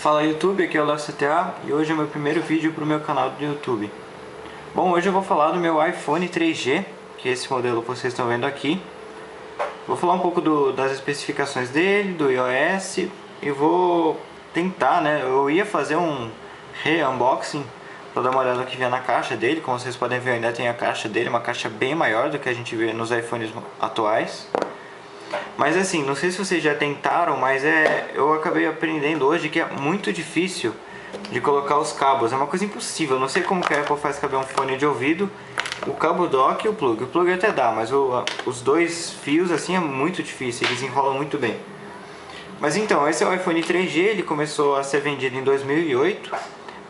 Fala YouTube, aqui é o Léo CTA e hoje é meu primeiro vídeo para o meu canal do YouTube. Bom, hoje eu vou falar do meu iPhone 3G, que é esse modelo que vocês estão vendo aqui. Vou falar um pouco das especificações dele, do iOS e vou tentar, né? Eu ia fazer um re-unboxing para dar uma olhada no que vinha na caixa dele. Como vocês podem ver, eu ainda tem a caixa dele, uma caixa bem maior do que a gente vê nos iPhones atuais. Mas assim, não sei se vocês já tentaram, mas eu acabei aprendendo hoje que é muito difícil de colocar os cabos. É uma coisa impossível. Eu não sei como que a Apple faz caber um fone de ouvido, o cabo dock e o plug. O plug até dá, mas os dois fios assim é muito difícil, eles enrolam muito bem. Mas então, esse é o iPhone 3G, ele começou a ser vendido em 2008.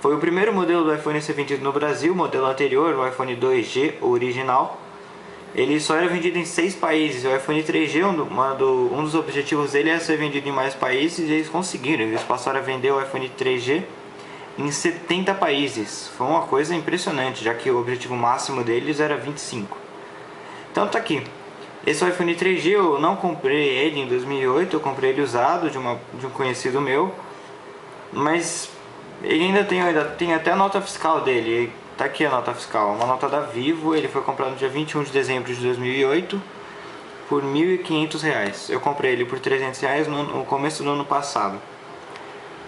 Foi o primeiro modelo do iPhone a ser vendido no Brasil. O modelo anterior, o iPhone 2G, o original, ele só era vendido em 6 países. O iPhone 3G, um dos objetivos dele é ser vendido em mais países, e eles conseguiram. Eles passaram a vender o iPhone 3G em 70 países. Foi uma coisa impressionante, já que o objetivo máximo deles era 25. Então tá aqui. Esse iPhone 3G eu não comprei ele em 2008, eu comprei ele usado de um conhecido meu. Mas ele ainda tem até a nota fiscal dele. Tá aqui a nota fiscal, uma nota da Vivo. Ele foi comprado no dia 21 de dezembro de 2008 por R$1.500. Eu comprei ele por R$300 no começo do ano passado.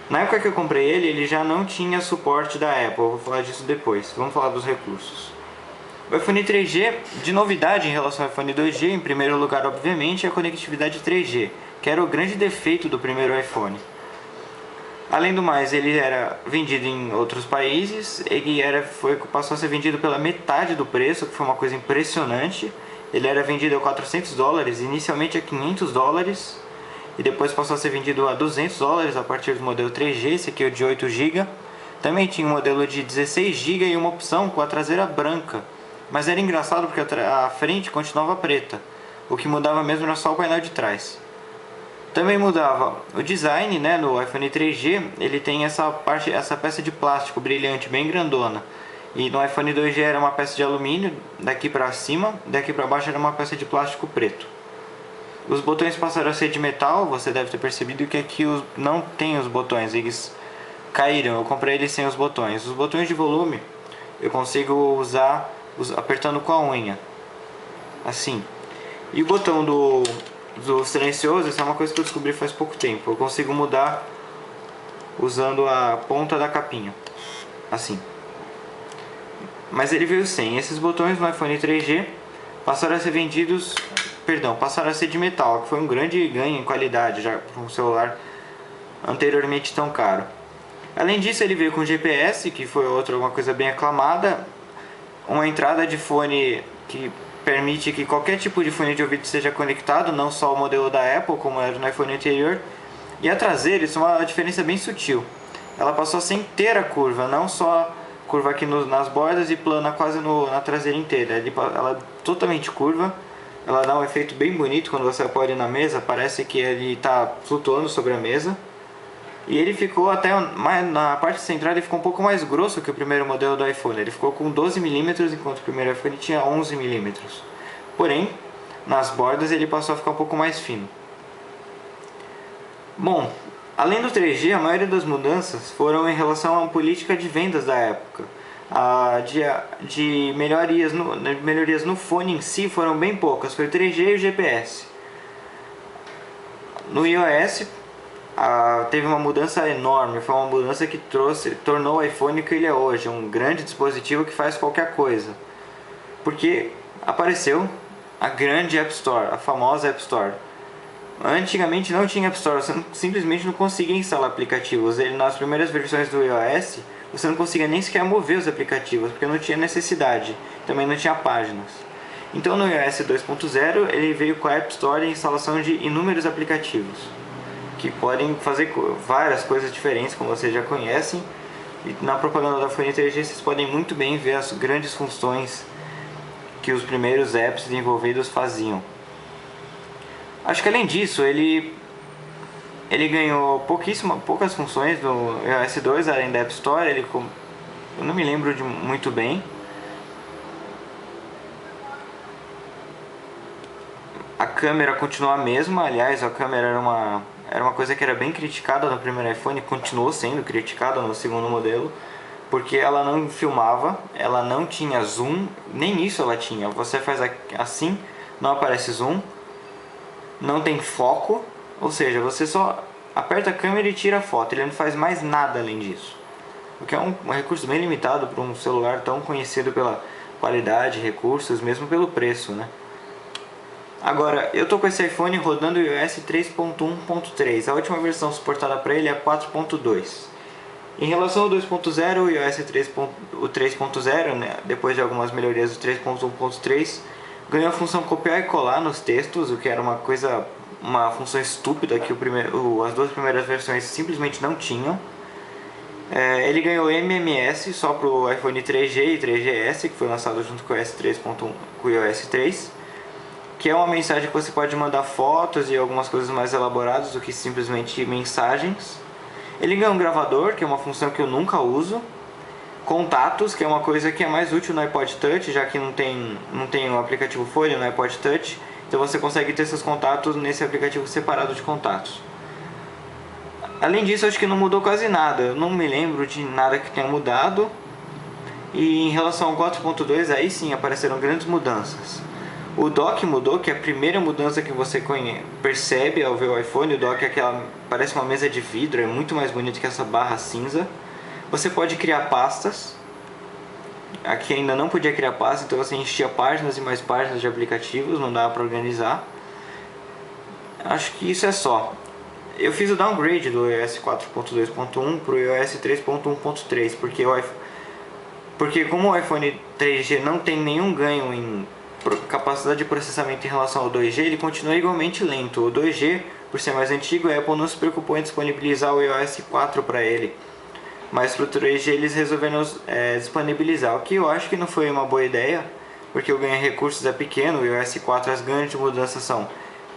Na época que eu comprei ele, ele já não tinha suporte da Apple. Vou falar disso depois. Vamos falar dos recursos. O iPhone 3G, de novidade em relação ao iPhone 2G, em primeiro lugar, obviamente, é a conectividade 3G, que era o grande defeito do primeiro iPhone. Além do mais, ele era vendido em outros países, passou a ser vendido pela metade do preço, que foi uma coisa impressionante. Ele era vendido a $400, inicialmente a $500, e depois passou a ser vendido a $200 a partir do modelo 3G, esse aqui é o de 8 GB. Também tinha um modelo de 16 GB e uma opção com a traseira branca, mas era engraçado porque a frente continuava preta, o que mudava mesmo era só o painel de trás. Também mudava o design, né? No iPhone 3G ele tem essa peça de plástico brilhante bem grandona, e no iPhone 2G era uma peça de alumínio daqui para cima, daqui para baixo era uma peça de plástico preto. Os botões passaram a ser de metal. Você deve ter percebido que aqui não tem os botões, eles caíram. Eu comprei eles sem os botões. Os botões de volume eu consigo usar apertando com a unha, assim. E o botão do silencioso, essa é uma coisa que eu descobri faz pouco tempo. Eu consigo mudar usando a ponta da capinha, assim. Mas ele veio sem. Esses botões no iPhone 3G passaram a ser de metal, que foi um grande ganho em qualidade já para um celular anteriormente tão caro. Além disso, ele veio com GPS, que foi uma coisa bem aclamada, uma entrada de fone que permite que qualquer tipo de fone de ouvido seja conectado, não só o modelo da Apple, como era no iPhone anterior. E a traseira, isso é uma diferença bem sutil. Ela passou a ser inteira curva, não só curva aqui nas bordas e plana quase na traseira inteira. Ela é totalmente curva. Ela dá um efeito bem bonito quando você apoia na mesa, parece que ele está flutuando sobre a mesa. E ele ficou na parte central, ele ficou um pouco mais grosso que o primeiro modelo do iPhone. Ele ficou com 12 mm, enquanto o primeiro iPhone tinha 11 mm. Porém, nas bordas ele passou a ficar um pouco mais fino. Bom, além do 3G, a maioria das mudanças foram em relação à política de vendas da época. De melhorias no fone em si foram bem poucas, foi o 3G e o GPS. No iOS teve uma mudança enorme, foi uma mudança que tornou o iPhone o que ele é hoje, um grande dispositivo que faz qualquer coisa. Porque apareceu a grande App Store, a famosa App Store. Antigamente não tinha App Store, você simplesmente não conseguia instalar aplicativos. Nas primeiras versões do iOS, você não conseguia nem sequer mover os aplicativos, porque não tinha necessidade, também não tinha páginas. Então no iOS 2.0 ele veio com a App Store e a instalação de inúmeros aplicativos, que podem fazer várias coisas diferentes, como vocês já conhecem. E na propaganda da iPhone 3G vocês podem muito bem ver as grandes funções que os primeiros apps desenvolvidos faziam. Acho que além disso, ele ganhou poucas funções no iOS 2, além da App Store. Eu não me lembro muito bem. A câmera continua a mesma, aliás, a câmera era uma coisa que era bem criticada no primeiro iPhone, continuou sendo criticada no segundo modelo, porque ela não filmava, ela não tinha zoom, nem isso ela tinha. Você faz assim, não aparece zoom, não tem foco, ou seja, você só aperta a câmera e tira a foto, ele não faz mais nada além disso. O que é um recurso bem limitado para um celular tão conhecido pela qualidade, recursos, mesmo pelo preço, né? Agora, eu tô com esse iPhone rodando o iOS 3.1.3, a última versão suportada para ele é 4.2. Em relação ao 2.0, o iOS 3.0, né, depois de algumas melhorias do 3.1.3, ganhou a função copiar e colar nos textos, o que era uma função estúpida que as duas primeiras versões simplesmente não tinham. Ele ganhou MMS só para o iPhone 3G e 3GS, que foi lançado junto com o iOS 3.1, com o iOS 3, que é uma mensagem que você pode mandar fotos e algumas coisas mais elaboradas do que simplesmente mensagens. Ele ganhou um gravador, que é uma função que eu nunca uso. Contatos, que é uma coisa que é mais útil no iPod Touch, já que não tem o aplicativo Folha no iPod Touch. Então você consegue ter seus contatos nesse aplicativo separado de contatos. Além disso, acho que não mudou quase nada. Eu não me lembro de nada que tenha mudado. E em relação ao 4.2, aí sim apareceram grandes mudanças. O dock mudou, que é a primeira mudança que você percebe ao ver o iPhone. O dock é parece uma mesa de vidro, é muito mais bonito que essa barra cinza. Você pode criar pastas. Aqui ainda não podia criar pastas, então você enchia páginas e mais páginas de aplicativos, não dava para organizar. Acho que isso é só. Eu fiz o downgrade do iOS 4.2.1 para o iOS 3.1.3, porque como o iPhone 3G não tem nenhum ganho em capacidade de processamento em relação ao 2G, ele continua igualmente lento. O 2G, por ser mais antigo, a Apple não se preocupou em disponibilizar o iOS 4 para ele, mas para o 3G eles resolveram disponibilizar, o que eu acho que não foi uma boa ideia, porque o ganho de recursos é pequeno. O iOS 4, as grandes mudanças são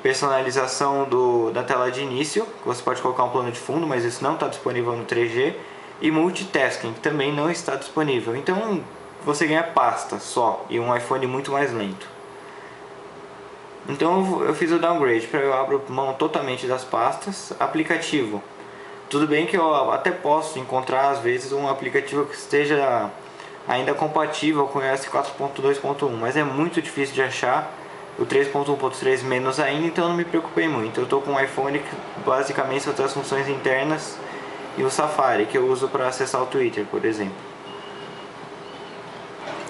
personalização da tela de início, que você pode colocar um plano de fundo, mas isso não está disponível no 3G, e multitasking, que também não está disponível. Então você ganha pasta só e um iPhone muito mais lento. Então eu fiz o downgrade para eu abrir mão totalmente das pastas. Aplicativo, tudo bem que eu até posso encontrar às vezes um aplicativo que esteja ainda compatível com o iOS 4.2.1, mas é muito difícil de achar. O 3.1.3 menos ainda, então eu não me preocupei muito. Eu estou com um iPhone que basicamente só tem as funções internas e o Safari, que eu uso para acessar o Twitter, por exemplo.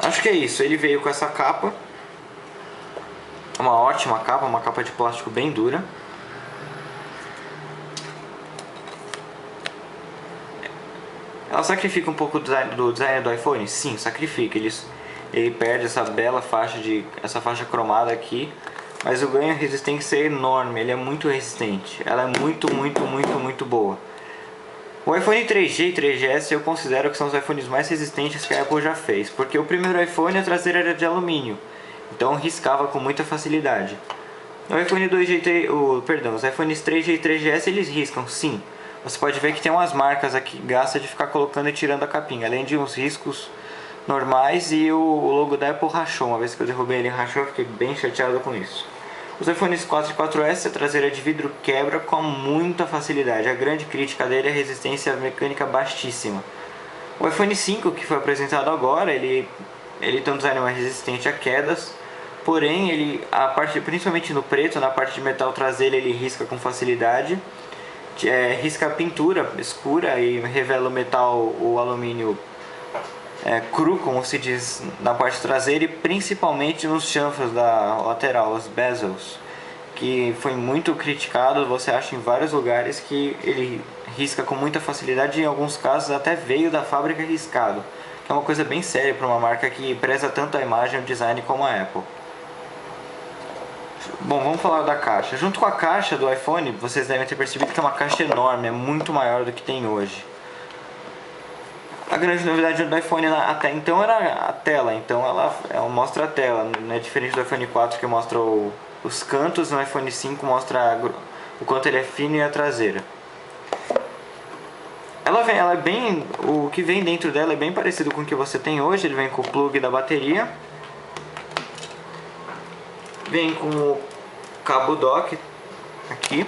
Acho que é isso. Ele veio com essa capa, uma ótima capa, uma capa de plástico bem dura. Ela sacrifica um pouco do design do iPhone? Sim, sacrifica. Ele perde essa bela essa faixa cromada aqui, mas o ganho de resistência é enorme. Ele é muito resistente. Ela é muito boa. O iPhone 3G e 3GS eu considero que são os iPhones mais resistentes que a Apple já fez, porque o primeiro iPhone, a traseira era de alumínio, então riscava com muita facilidade. O iPhone 2G, os iPhones 3G e 3GS eles riscam, sim. Você pode ver que tem umas marcas aqui, gasta de ficar colocando e tirando a capinha, além de uns riscos normais, e o logo da Apple rachou. Uma vez que eu derrubei ele rachou, eu fiquei bem chateado com isso. Os iPhones 4 e 4S, a traseira de vidro quebra com muita facilidade. A grande crítica dele é a resistência mecânica baixíssima. O iPhone 5, que foi apresentado agora, ele tem um design mais resistente a quedas, porém principalmente no preto, na parte de metal traseiro, ele risca com facilidade. Risca a pintura escura e revela o alumínio cru, como se diz, na parte traseira, e principalmente nos chanfros da lateral, os bezels, que foi muito criticado. Você acha em vários lugares que ele risca com muita facilidade, e em alguns casos até veio da fábrica riscado, que é uma coisa bem séria para uma marca que preza tanto a imagem e o design como a Apple. Bom, vamos falar da caixa. Junto com a caixa do iPhone, vocês devem ter percebido que é uma caixa enorme, é muito maior do que tem hoje. A grande novidade do iPhone até então era a tela, então ela mostra a tela, não é diferente do iPhone 4 que mostra os cantos. No iPhone 5 mostra o quanto ele é fino e a traseira. Ela é bem, o que vem dentro dela é bem parecido com o que você tem hoje. Ele vem com o plug da bateria, vem com o cabo dock aqui,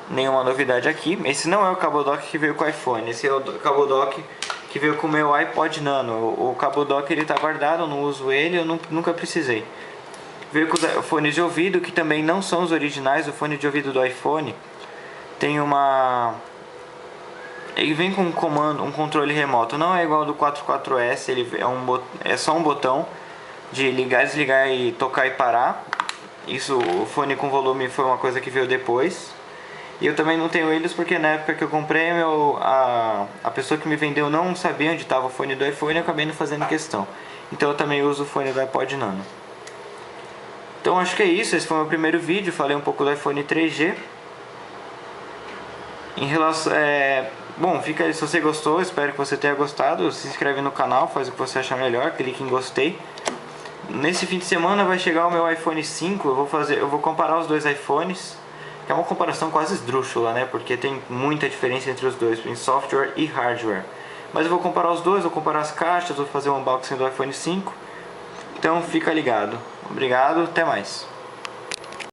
nenhuma novidade aqui. Esse não é o cabo dock que veio com o iPhone, esse é o cabo dock que veio com o meu iPod Nano. O cabo dock ele tá guardado, eu não uso ele, eu nunca precisei. Veio com os fones de ouvido, que também não são os originais. O fone de ouvido do iPhone tem uma... ele vem com um comando, um controle remoto. Não é igual ao do 44S, ele é só um botão de ligar, desligar e tocar e parar. Isso, o fone com volume foi uma coisa que veio depois. E eu também não tenho eles porque na época que eu comprei, a pessoa que me vendeu não sabia onde estava o fone do iPhone e eu acabei não fazendo questão. Então eu também uso o fone do iPod Nano. Então acho que é isso, esse foi o meu primeiro vídeo, falei um pouco do iPhone 3G. Em relação, bom, fica aí, se você gostou, espero que você tenha gostado, se inscreve no canal, faz o que você achar melhor, clique em gostei. Nesse fim de semana vai chegar o meu iPhone 5, eu vou comparar os dois iPhones. É uma comparação quase esdrúxula, né? Porque tem muita diferença entre os dois, em software e hardware. Mas eu vou comparar os dois, vou comparar as caixas, vou fazer um unboxing do iPhone 5. Então fica ligado. Obrigado, até mais.